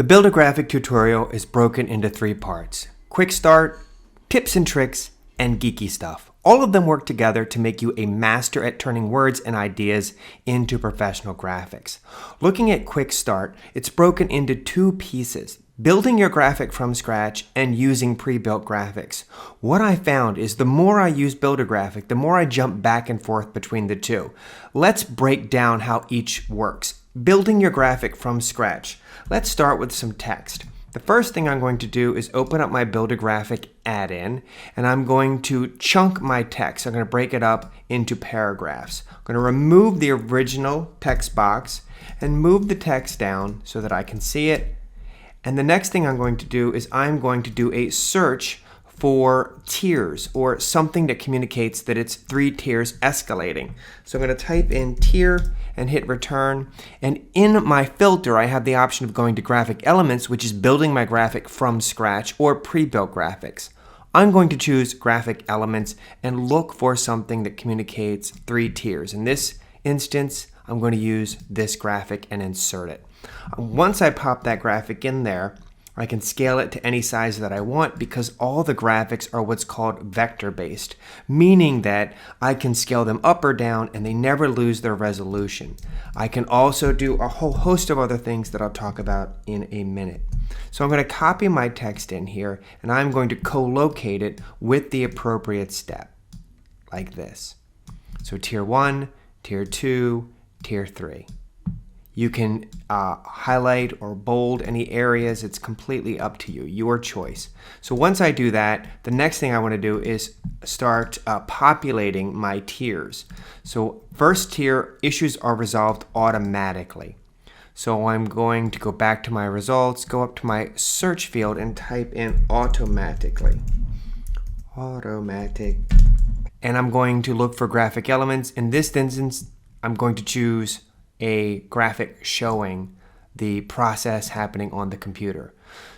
The Build a Graphic tutorial is broken into 3 parts: quick start, tips and tricks, and geeky stuff. All of them work together to make you a master at turning words and ideas into professional graphics. Looking at quick start, it's broken into 2 pieces: building your graphic from scratch and using pre-built graphics. What I found is the more I use Build a Graphic, the more I jump back and forth between the 2. Let's break down how each works. Building your graphic from scratch. Let's start with some text. The first thing I'm going to do is open up my Build a Graphic add-in, and I'm going to chunk my text. I'm going to break it up into paragraphs. I'm going to remove the original text box and move the text down so that I can see it. And the next thing I'm going to do is I'm going to do a search for tiers, or something that communicates that it's 3 tiers escalating. So I'm going to type in tier and hit return. And in my filter, I have the option of going to graphic elements, which is building my graphic from scratch, or pre-built graphics. I'm going to choose graphic elements and look for something that communicates 3 tiers. In this instance, I'm going to use this graphic and insert it. Once I pop that graphic in there, I can scale it to any size that I want because all the graphics are what's called vector-based, meaning that I can scale them up or down and they never lose their resolution. I can also do a whole host of other things that I'll talk about in a minute. So I'm going to copy my text in here and I'm going to co-locate it with the appropriate step, like this. So tier 1, tier 2, tier 3. You can highlight or bold any areas. It's completely up to you, your choice. So once I do that, the next thing I want to do is start populating my tiers. So first tier, issues are resolved automatically. So I'm going to go back to my results, go up to my search field and type in automatically. Automatic. And I'm going to look for graphic elements. In this instance, I'm going to choose a graphic showing the process happening on the computer.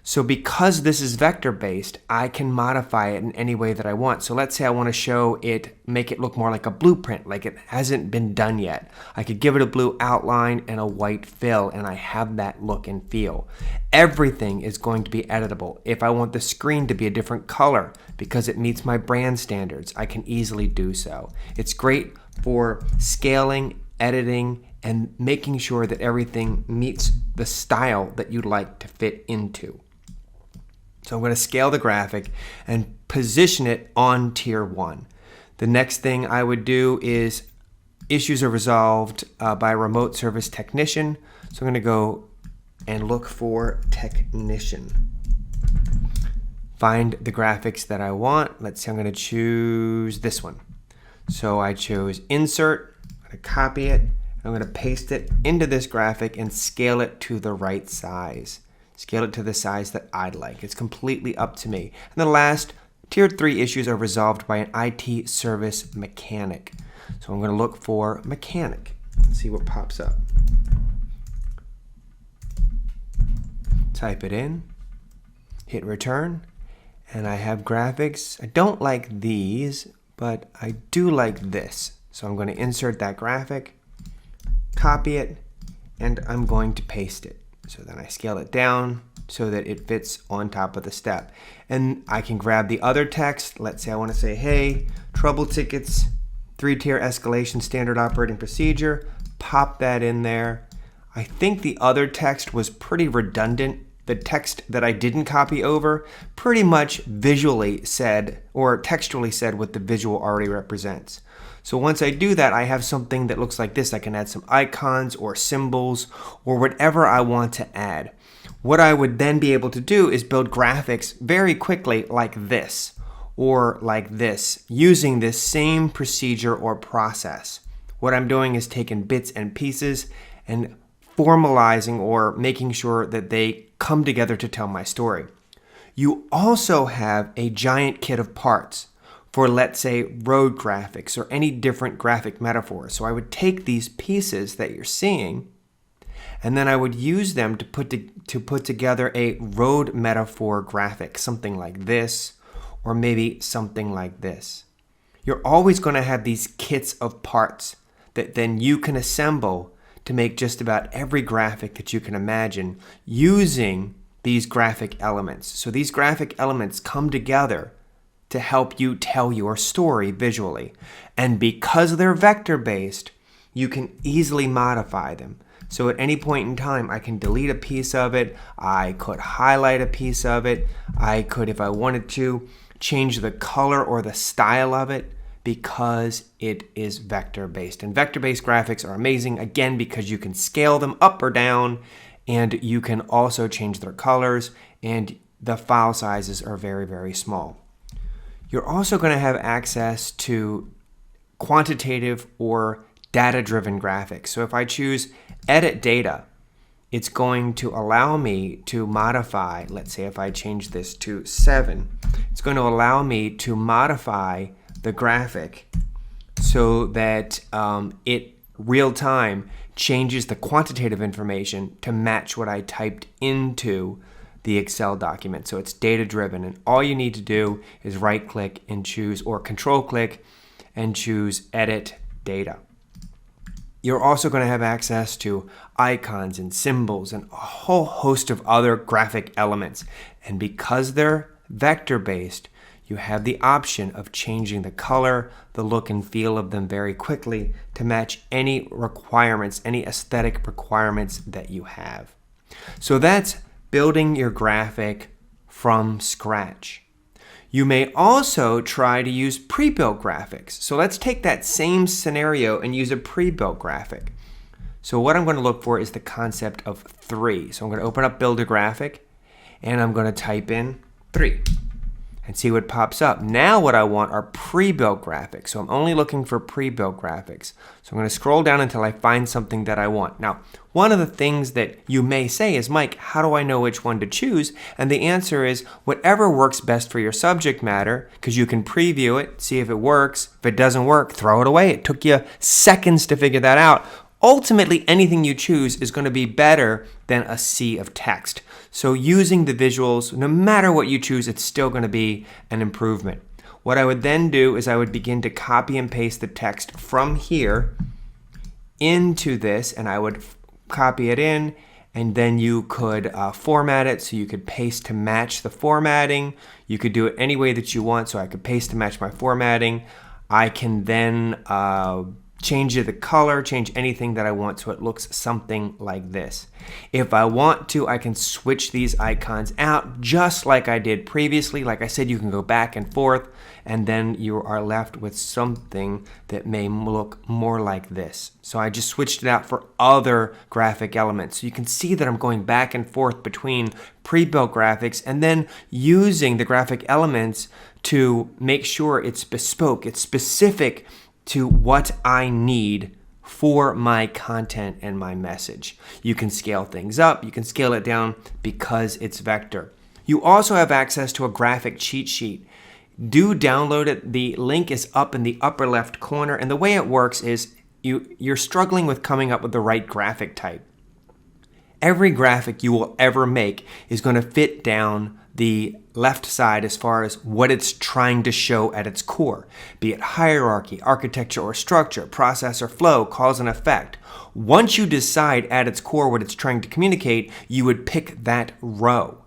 So because this is vector-based, I can modify it in any way that I want. So let's say I want to show it, make it look more like a blueprint, like it hasn't been done yet. I could give it a blue outline and a white fill, and I have that look and feel. Everything is going to be editable. If I want the screen to be a different color because it meets my brand standards, I can easily do so. It's great for scaling, editing, and making sure that everything meets the style that you'd like to fit into. So I'm going to scale the graphic and position it on tier 1. The next thing I would do is issues are resolved by a remote service technician. So I'm going to go and look for technician. Find the graphics that I want. Let's say I'm going to choose this one. So I chose insert. I'm going to copy it. I'm going to paste it into this graphic and scale it to the right size. Scale it to the size that I'd like. It's completely up to me. And the last, tier 3 issues are resolved by an IT service mechanic. So I'm going to look for mechanic and see what pops up. Type it in, hit return, and I have graphics. I don't like these, but I do like this. So I'm going to insert that graphic, copy it, and I'm going to paste it. So then I scale it down so that it fits on top of the step. And I can grab the other text. Let's say I want to say, hey, trouble tickets, 3-tier escalation standard operating procedure. Pop that in there. I think the other text was pretty redundant. The text that I didn't copy over pretty much visually said, or textually said, what the visual already represents. So once I do that, I have something that looks like this. I can add some icons or symbols or whatever I want to add. What I would then be able to do is build graphics very quickly like this or like this, using this same procedure or process. What I'm doing is taking bits and pieces and formalizing or making sure that they come together to tell my story. You also have a giant kit of parts for, let's say, road graphics or any different graphic metaphors. So I would take these pieces that you're seeing and then I would use them to put together a road metaphor graphic, something like this, or maybe something like this. You're always going to have these kits of parts that then you can assemble to make just about every graphic that you can imagine using these graphic elements. So these graphic elements come together to help you tell your story visually. And because they're vector-based, you can easily modify them. So at any point in time, I can delete a piece of it, I could highlight a piece of it, I could, if I wanted to, change the color or the style of it because it is vector-based. And vector-based graphics are amazing, again, because you can scale them up or down, and you can also change their colors, and the file sizes are very, very small. You're also going to have access to quantitative or data-driven graphics. So if I choose Edit Data, it's going to allow me to modify, let's say if I change this to 7, it's going to allow me to modify the graphic so that it real time changes the quantitative information to match what I typed into the Excel document. So it's data driven, and all you need to do is right click and choose, or control click and choose Edit Data. You're also going to have access to icons and symbols and a whole host of other graphic elements. And because they're vector-based, you have the option of changing the color, the look and feel of them very quickly to match any requirements, any aesthetic requirements that you have. So that's building your graphic from scratch. You may also try to use pre-built graphics. So let's take that same scenario and use a pre-built graphic. So what I'm going to look for is the concept of 3. So I'm going to open up Build a Graphic, and I'm going to type in 3 and see what pops up. Now what I want are pre-built graphics. So I'm only looking for pre-built graphics. So I'm going to scroll down until I find something that I want. Now, one of the things that you may say is, Mike, how do I know which one to choose? And the answer is whatever works best for your subject matter, because you can preview it, see if it works. If it doesn't work, throw it away. It took you seconds to figure that out. Ultimately, anything you choose is going to be better than a sea of text. So using the visuals, no matter what you choose, it's still going to be an improvement. What I would then do is I would begin to copy and paste the text from here into this, and I would copy it in, and then you could format it so you could paste to match the formatting. You could do it any way that you want, so I could paste to match my formatting. I can then change the color, change anything that I want so it looks something like this. If I want to, I can switch these icons out just like I did previously. Like I said, you can go back and forth, and then you are left with something that may look more like this. So I just switched it out for other graphic elements. So you can see that I'm going back and forth between pre-built graphics and then using the graphic elements to make sure it's bespoke, it's specific to what I need for my content and my message. You can scale things up, you can scale it down because it's vector. You also have access to a graphic cheat sheet. Do download it. The link is up in the upper left corner, and the way it works is you're struggling with coming up with the right graphic type. Every graphic you will ever make is going to fit down the left side as far as what it's trying to show at its core, be it hierarchy, architecture or structure, process or flow, cause and effect. Once you decide at its core what it's trying to communicate, you would pick that row.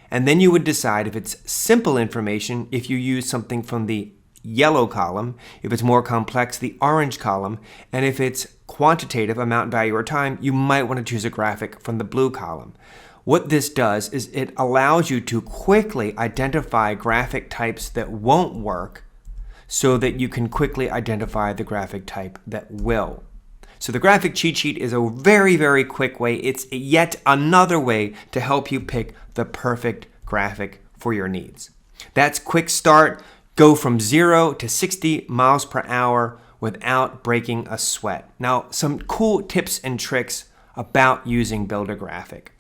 And then you would decide if it's simple information, if you use something from the yellow column, if it's more complex, the orange column, and if it's quantitative, amount, value, or time, you might want to choose a graphic from the blue column. What this does is it allows you to quickly identify graphic types that won't work so that you can quickly identify the graphic type that will. So the graphic cheat sheet is a very, very quick way. It's yet another way to help you pick the perfect graphic for your needs. That's quick start. Go from 0 to 60 miles per hour without breaking a sweat. Now, some cool tips and tricks about using Build a Graphic.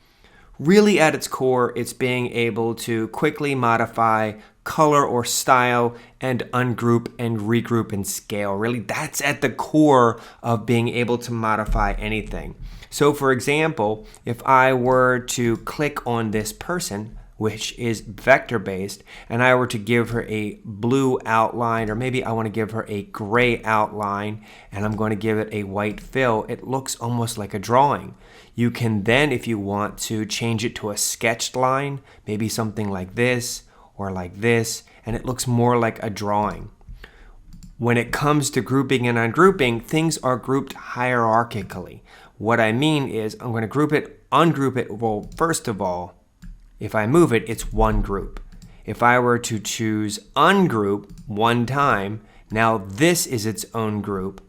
Really at its core, it's being able to quickly modify color or style and ungroup and regroup and scale. Really, that's at the core of being able to modify anything. So for example, if I were to click on this person, which is vector based, and I were to give her a blue outline, or maybe I want to give her a gray outline, and I'm going to give it a white fill, it looks almost like a drawing. You can then, if you want to, change it to a sketched line, maybe something like this or like this, and it looks more like a drawing. When it comes to grouping and ungrouping, things are grouped hierarchically. What I mean is I'm going to group it, ungroup it. Well, first of all, if I move it, it's one group. If I were to choose ungroup one time, now this is its own group.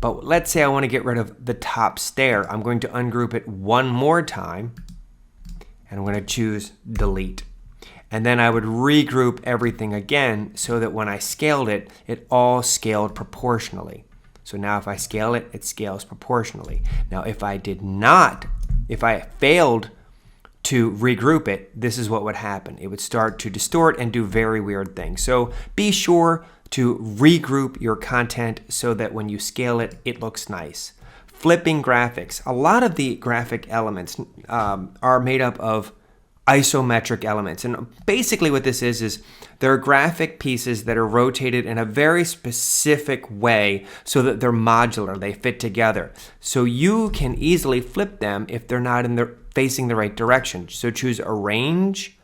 But let's say I want to get rid of the top stair. I'm going to ungroup it one more time, and I'm going to choose delete. And then I would regroup everything again so that when I scaled it, it all scaled proportionally. So now if I scale it, it scales proportionally. Now if I failed to regroup it, this is what would happen. It would start to distort and do very weird things. So be sure to regroup your content so that when you scale it, it looks nice. Flipping graphics. A lot of the graphic elements are made up of isometric elements. And basically what this is they're graphic pieces that are rotated in a very specific way so that they're modular, they fit together. So you can easily flip them if they're not facing the right direction. So choose arrange,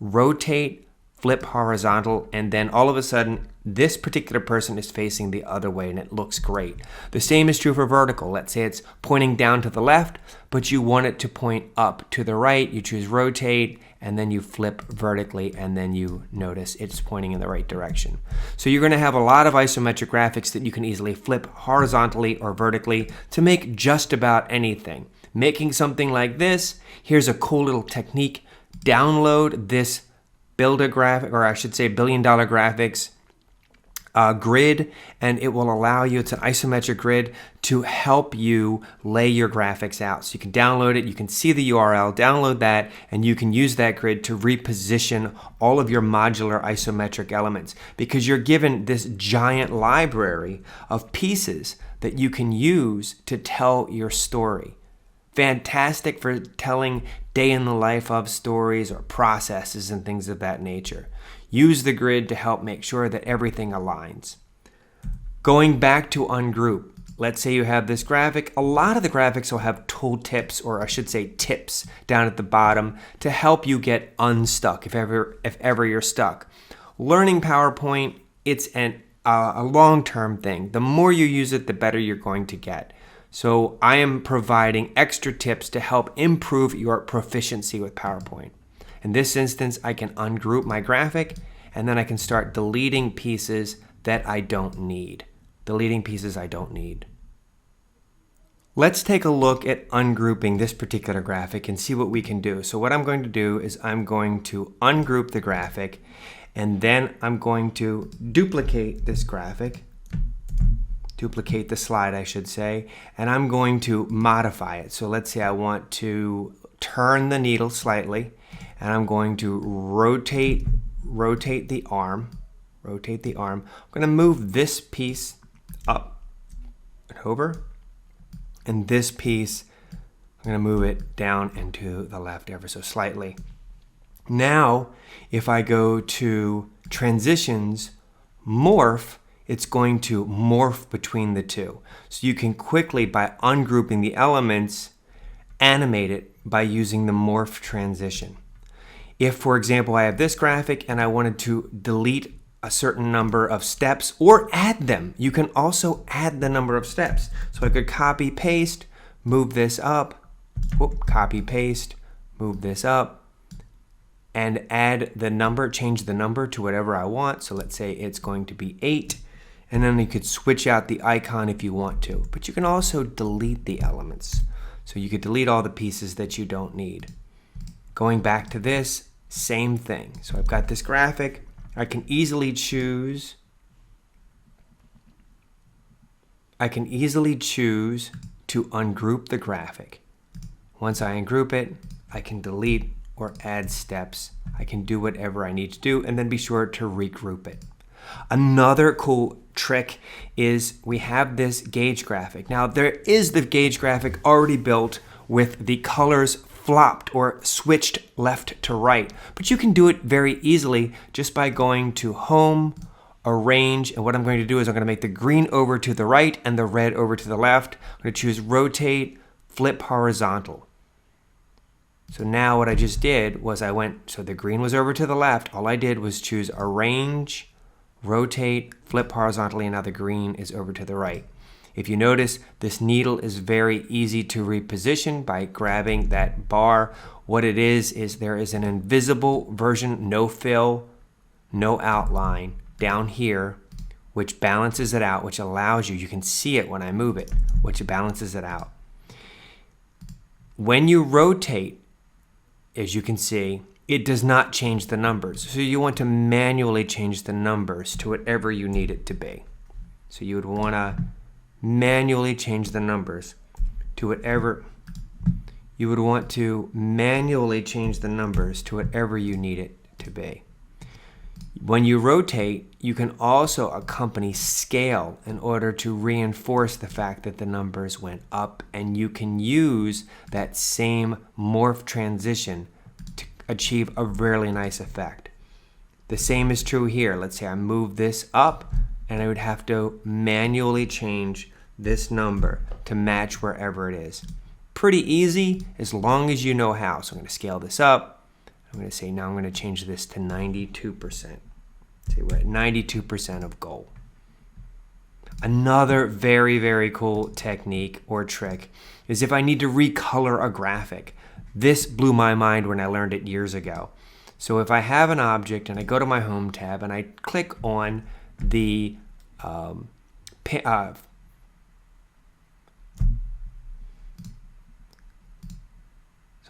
rotate, flip horizontal, and then all of a sudden this particular person is facing the other way and it looks great. The same is true for vertical. Let's say it's pointing down to the left, but you want it to point up to the right. You choose rotate and then you flip vertically and then you notice it's pointing in the right direction. So you're going to have a lot of isometric graphics that you can easily flip horizontally or vertically to make just about anything. Making something like this, here's a cool little technique. Download this Build a Graphic, or I should say $1 Billion Graphics grid, and it will allow you, it's an isometric grid, to help you lay your graphics out. So you can download it, you can see the URL, download that, and you can use that grid to reposition all of your modular isometric elements, because you're given this giant library of pieces that you can use to tell your story. Fantastic for telling day in the life of stories or processes and things of that nature. Use the grid to help make sure that everything aligns. Going back to ungroup, let's say you have this graphic. A lot of the graphics will have tool tips, or I should say tips, down at the bottom to help you get unstuck if ever you're stuck. Learning PowerPoint, it's a long-term thing. The more you use it, the better you're going to get. So I am providing extra tips to help improve your proficiency with PowerPoint. In this instance, I can ungroup my graphic, and then I can start deleting pieces that I don't need. Deleting pieces I don't need. Let's take a look at ungrouping this particular graphic and see what we can do. So what I'm going to do is I'm going to ungroup the graphic, and then I'm going to duplicate this graphic. Duplicate the slide, I should say, and I'm going to modify it. So let's say I want to turn the needle slightly, and I'm going to rotate the arm. I'm going to move this piece up and over, and this piece, I'm going to move it down and to the left ever so slightly. Now, if I go to transitions, morph, it's going to morph between the two. So you can quickly, by ungrouping the elements, animate it by using the morph transition. If, for example, I have this graphic and I wanted to delete a certain number of steps or add them, you can also add the number of steps. So I could copy, paste, move this up, copy, paste, move this up, and add the number, change the number to whatever I want. So let's say it's going to be 8. And then you could switch out the icon if you want to. But you can also delete the elements. So you could delete all the pieces that you don't need. Going back to this, same thing. So I've got this graphic. I can easily choose to ungroup the graphic. Once I ungroup it, I can delete or add steps. I can do whatever I need to do, and then be sure to regroup it. Another cool trick is we have this gauge graphic. Now there is the gauge graphic already built with the colors flopped or switched left to right. But you can do it very easily just by going to Home, Arrange, and what I'm going to do is I'm going to make the green over to the right and the red over to the left. I'm going to choose Rotate, Flip Horizontal. So now what I just did was so the green was over to the left. All I did was choose Arrange, Rotate, Flip Horizontally, and now the green is over to the right. If you notice, this needle is very easy to reposition by grabbing that bar. What it is there is an invisible version, no fill, no outline down here, which balances it out, which allows you can see it when I move it, which balances it out. When you rotate, as you can see, it does not change the numbers. So you want to manually change the numbers to whatever you need it to be. So you would want to manually change the numbers to whatever you need it to be. When you rotate, you can also accompany scale in order to reinforce the fact that the numbers went up, and you can use that same morph transition to achieve a really nice effect. The same is true here. Let's say I move this up, and I would have to manually change this number to match wherever it is. Pretty easy as long as you know how. So I'm going to scale this up. I'm going to say now I'm going to change this to 92%. See, we're at 92% of goal. Another very, very cool technique or trick is if I need to recolor a graphic. This blew my mind when I learned it years ago. So if I have an object and I go to my Home tab and I click on the so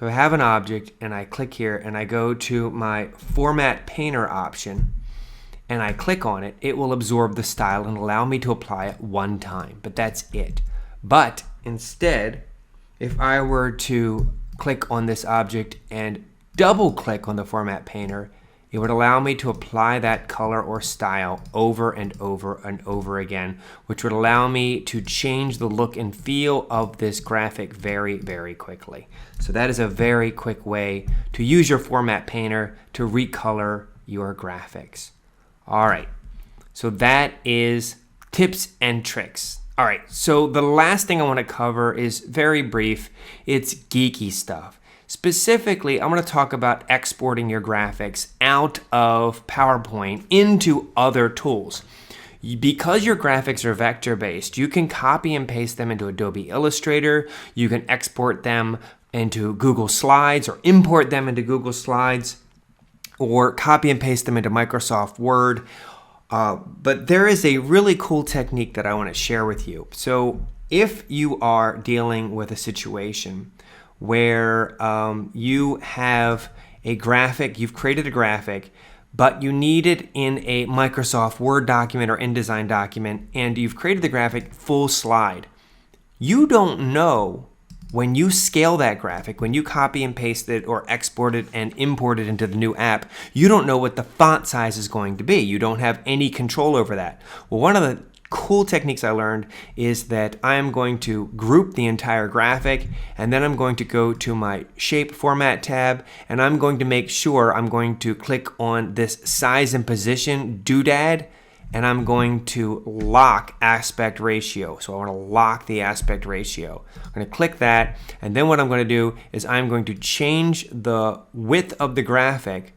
I have an object and I click here and I go to my Format Painter option and I click on it, it will absorb the style and allow me to apply it one time, but that's it. But instead, if I were to click on this object and double click on the Format Painter, it would allow me to apply that color or style over and over and over again, which would allow me to change the look and feel of this graphic very, very quickly. So that is a very quick way to use your Format Painter to recolor your graphics. All right, so that is tips and tricks. All right, so the last thing I want to cover is very brief. It's geeky stuff. Specifically, I'm going to talk about exporting your graphics out of PowerPoint into other tools. Because your graphics are vector-based, you can copy and paste them into Adobe Illustrator. You can export them into Google Slides or import them into Google Slides, or copy and paste them into Microsoft Word. But there is a really cool technique that I want to share with you. So if you are dealing with a situation where you have a graphic, you've created a graphic, but you need it in a Microsoft Word document or InDesign document, and you've created the graphic full slide, you don't know when you scale that graphic, when you copy and paste it or export it and import it into the new app, you don't know what the font size is going to be. You don't have any control over that. Well, one of the cool techniques I learned is that I am going to group the entire graphic, and then I'm going to go to my Shape Format tab, and I'm going to make sure I'm going to click on this Size and Position doodad, and I'm going to lock aspect ratio. So I want to lock the aspect ratio. I'm going to click that, and then what I'm going to do is I'm going to change the width of the graphic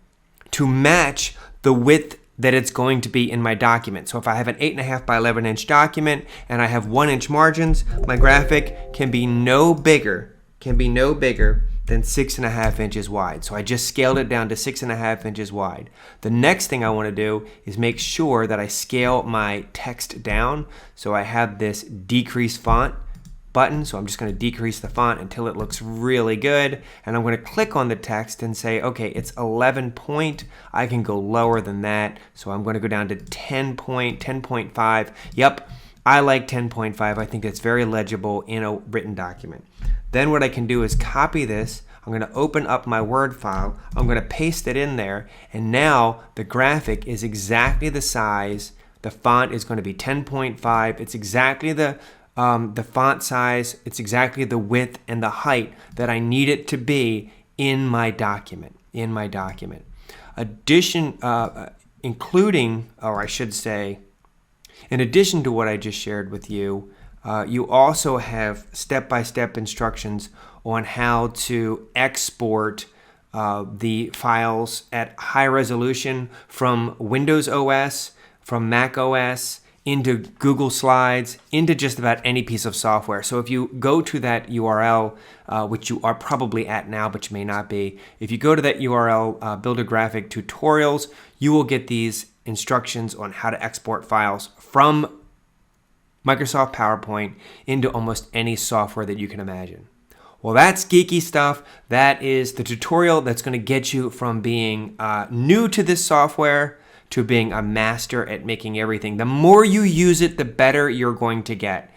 to match the width that it's going to be in my document. So if I have an 8.5 by 11 inch document and I have 1 inch margins, my graphic can be no bigger than 6.5 inches wide. So I just scaled it down to 6.5 inches wide. The next thing I want to do is make sure that I scale my text down. So I have this decrease font button. So I'm just going to decrease the font until it looks really good. And I'm going to click on the text and say, okay, it's 11 point. I can go lower than that. So I'm going to go down to 10.5. Yep, I like 10.5. I think it's very legible in a written document. Then what I can do is copy this. I'm going to open up my Word file. I'm going to paste it in there. And now the graphic is exactly the size. The font is going to be 10.5. It's exactly the the font size. It's exactly the width and the height that I need it to be in my document. Including, or I should say, in addition to what I just shared with you, you also have step-by-step instructions on how to export the files at high resolution from Windows OS, from Mac OS, into Google Slides, into just about any piece of software. So if you go to that URL, which you are probably at now, but you may not be, if you go to that URL, Build a Graphic Tutorials, you will get these instructions on how to export files from Microsoft PowerPoint into almost any software that you can imagine. Well, that's geeky stuff. That is the tutorial that's going to get you from being new to this software to being a master at making everything. The more you use it, the better you're going to get.